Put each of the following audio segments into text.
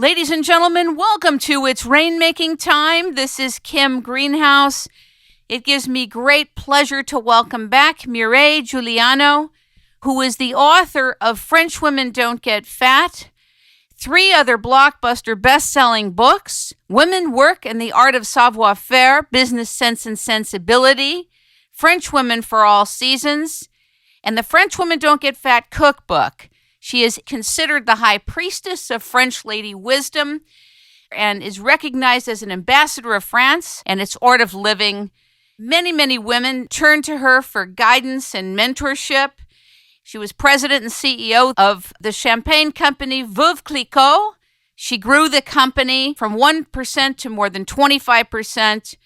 Ladies and gentlemen, welcome to It's Rainmaking Time. This is Kim Greenhouse. It gives me great pleasure to welcome back Mireille Guiliano, who is the author of French Women Don't Get Fat, 3 other blockbuster best-selling books, Women Work and the Art of Savoir-Faire, Business Sense and Sensibility, French Women for All Seasons, and the French Women Don't Get Fat cookbook. She is considered the high priestess of French lady wisdom and is recognized as an ambassador of France and its art of living. Many, many women turn to her for guidance and mentorship. She was president and CEO of the champagne company Veuve Clicquot. She grew the company from 1% to more than 25%.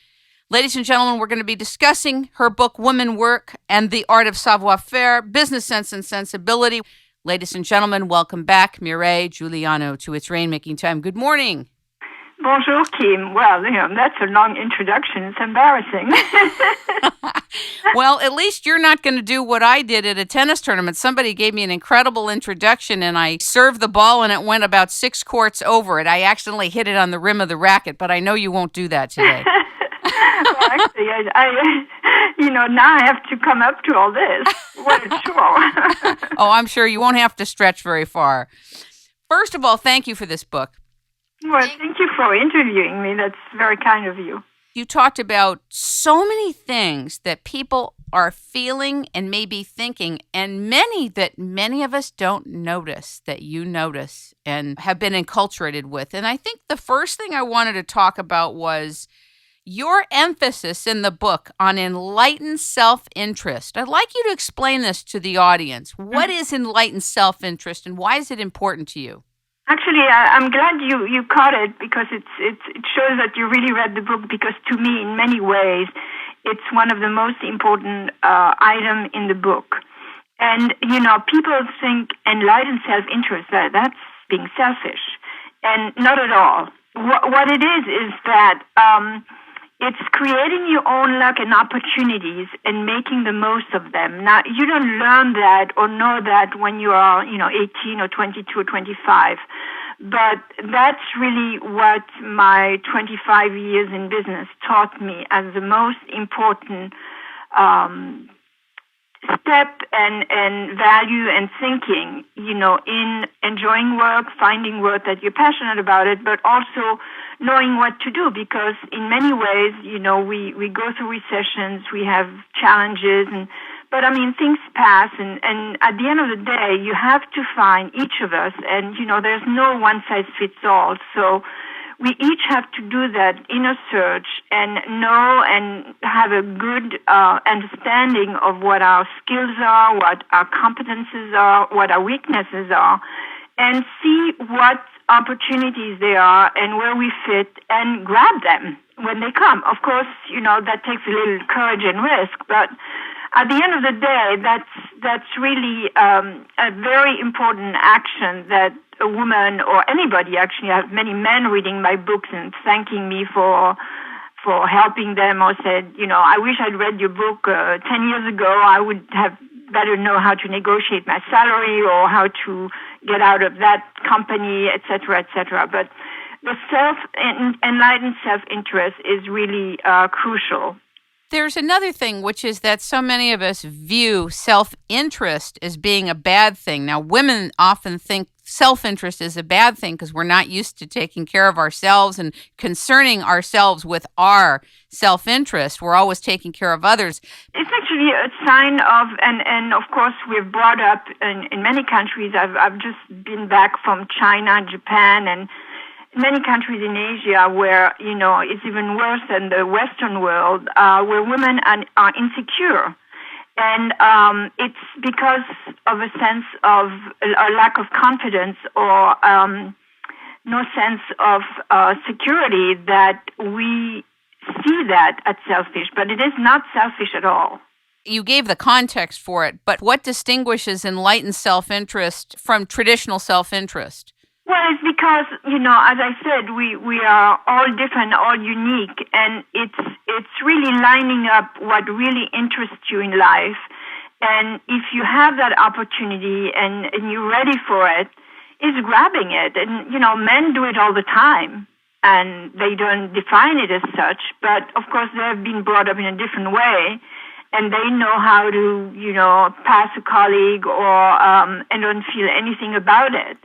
Ladies and gentlemen, we're going to be discussing her book, Women Work and the Art of Savoir-Faire, Business Sense and Sensibility. Ladies and gentlemen, welcome back, Mireille Guiliano, to It's Rainmaking Time. Good morning. Bonjour, Kim. Well, that's a long introduction. It's embarrassing. Well, at least you're not going to do what I did at a tennis tournament. Somebody gave me an incredible introduction, and I served the ball, and it went about 6 courts over it. I accidentally hit it on the rim of the racket, but I know you won't do that today. Well, actually, now I have to come up to all this. What a chore. Oh, I'm sure you won't have to stretch very far. First of all, thank you for this book. Well, thank you for interviewing me. That's very kind of you. You talked about so many things that people are feeling and maybe thinking, and many of us don't notice that you notice and have been enculturated with. And I think the first thing I wanted to talk about was your emphasis in the book on enlightened self-interest. I'd like you to explain this to the audience. What is enlightened self-interest and why is it important to you? Actually, I'm glad you caught it because it shows that you really read the book, because to me, in many ways, it's one of the most important items in the book. And, people think enlightened self-interest, that's being selfish. And not at all. What it is that it's creating your own luck and opportunities and making the most of them. Now, you don't learn that or know that when you are, 18 or 22 or 25. But that's really what my 25 years in business taught me as the most important step and value and thinking, in enjoying work, finding work that you're passionate about it, but also knowing what to do, because in many ways, we go through recessions, we have challenges, but things pass, and at the end of the day, you have to find each of us, and, there's no one-size-fits-all, so we each have to do that inner search and know and have a good understanding of what our skills are, what our competences are, what our weaknesses are, and see what opportunities there are and where we fit and grab them when they come. Of course, that takes a little courage and risk, but at the end of the day, that's really a very important action that a woman or anybody, actually, I have many men reading my books and thanking me for helping them, or said, I wish I'd read your book 10 years ago. I would have better know how to negotiate my salary or how to get out of that company, et cetera, et cetera. But the enlightened self-interest is really crucial. There's another thing, which is that so many of us view self-interest as being a bad thing. Now, women often think self-interest is a bad thing because we're not used to taking care of ourselves and concerning ourselves with our self-interest. We're always taking care of others. It's actually a sign of, and of course, we're brought up in many countries. I've just been back from China, Japan, and many countries in Asia where, it's even worse than the Western world, where women are insecure. And it's because of a sense of a lack of confidence or no sense of security that we see that as selfish. But it is not selfish at all. You gave the context for it, but what distinguishes enlightened self-interest from traditional self-interest? Well, it's because, as I said, we are all different, all unique, and it's really lining up what really interests you in life. And if you have that opportunity and you're ready for it, is grabbing it. And, men do it all the time, and they don't define it as such, but of course they have been brought up in a different way, and they know how to, pass a colleague and don't feel anything about it.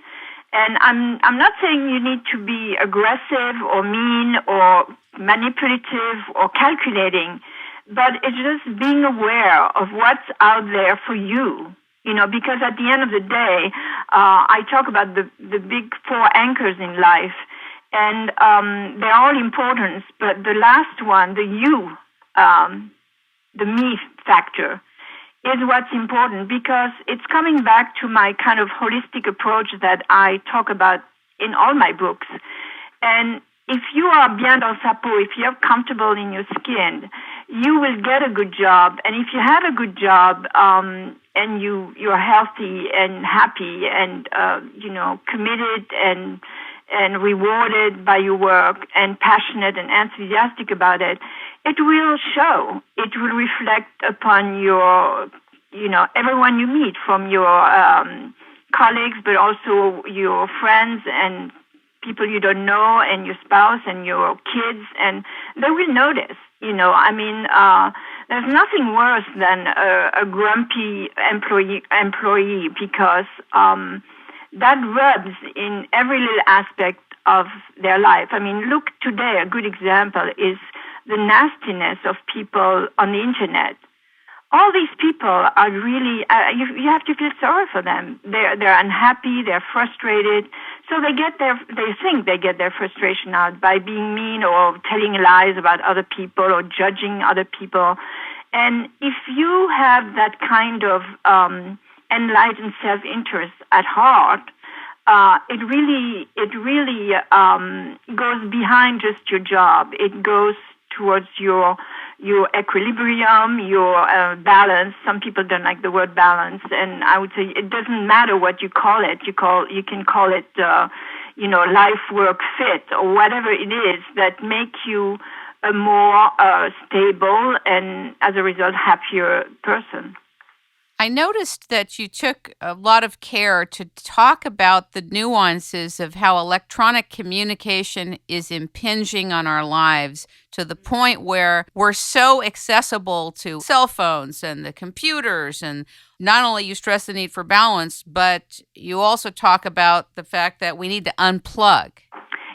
And I'm not saying you need to be aggressive or mean or manipulative or calculating, but it's just being aware of what's out there for you. Because at the end of the day, I talk about the big four anchors in life, and they're all important, but the last one, the you, the me factor, is what's important, because it's coming back to my kind of holistic approach that I talk about in all my books. And if you are bien dans sa peau, if you're comfortable in your skin, you will get a good job. And if you have a good job, and you're healthy and happy and committed and rewarded by your work and passionate and enthusiastic about it, it will show. It will reflect upon your, everyone you meet, from your colleagues, but also your friends and people you don't know, and your spouse and your kids, and they will notice. There's nothing worse than a grumpy employee, because that rubs in every little aspect of their life. Look today, a good example is the nastiness of people on the internet. All these people are really, you have to feel sorry for them. They're unhappy, they're frustrated, so they think they get their frustration out by being mean or telling lies about other people or judging other people. And if you have that kind of enlightened self-interest at heart, it really goes behind just your job. It goes towards your equilibrium, your balance. Some people don't like the word balance, and I would say it doesn't matter what you call it. You can call it, life work fit, or whatever it is that make you a more stable and, as a result, happier person. I noticed that you took a lot of care to talk about the nuances of how electronic communication is impinging on our lives, to the point where we're so accessible to cell phones and the computers. And not only you stress the need for balance, but you also talk about the fact that we need to unplug.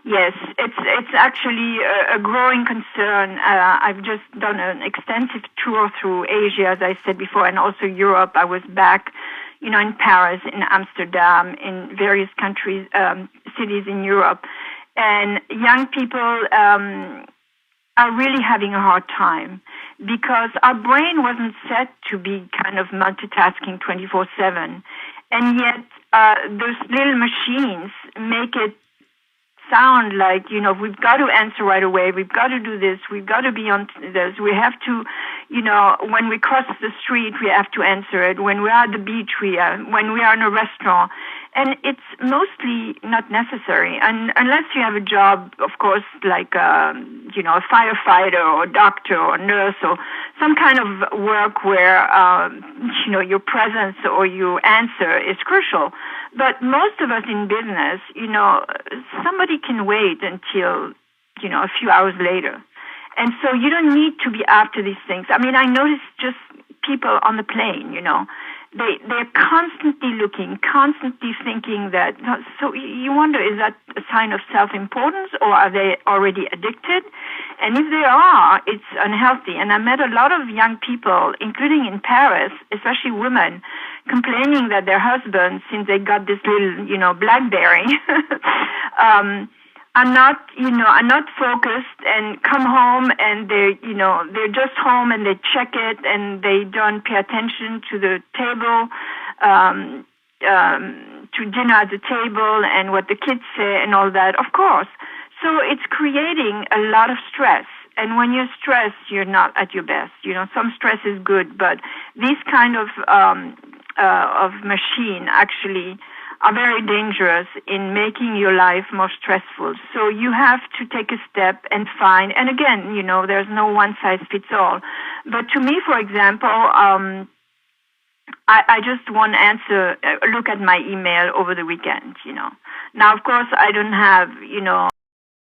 Yes, it's actually a growing concern. I've just done an extensive tour through Asia, as I said before, and also Europe. I was back, in Paris, in Amsterdam, in various countries, cities in Europe. And young people are really having a hard time, because our brain wasn't set to be kind of multitasking 24/7. And yet those little machines make it sound like, we've got to answer right away. We've got to do this. We've got to be on this. We have to, when we cross the street, we have to answer it. When we're at the beach, when we are in a restaurant. And it's mostly not necessary. And unless you have a job, of course, like, a firefighter or a doctor or a nurse or some kind of work where, your presence or your answer is crucial. But most of us in business, somebody can wait until, a few hours later. And so you don't need to be after these things. I notice just people on the plane, they're constantly looking, constantly thinking that, so you wonder, is that a sign of self-importance, or are they already addicted? And if they are, it's unhealthy. And I met a lot of young people, including in Paris, especially women, complaining that their husbands, since they got this little, BlackBerry, are not focused, and come home and they're just home and they check it and they don't pay attention to the table, to dinner at the table and what the kids say and all that, of course. So it's creating a lot of stress. And when you're stressed, you're not at your best. Some stress is good, but these kind of machine actually are very dangerous in making your life more stressful. So you have to take a step and find, and again, there's no one size fits all. But to me, for example, I just won't answer, look at my email over the weekend, Now, of course, I don't have,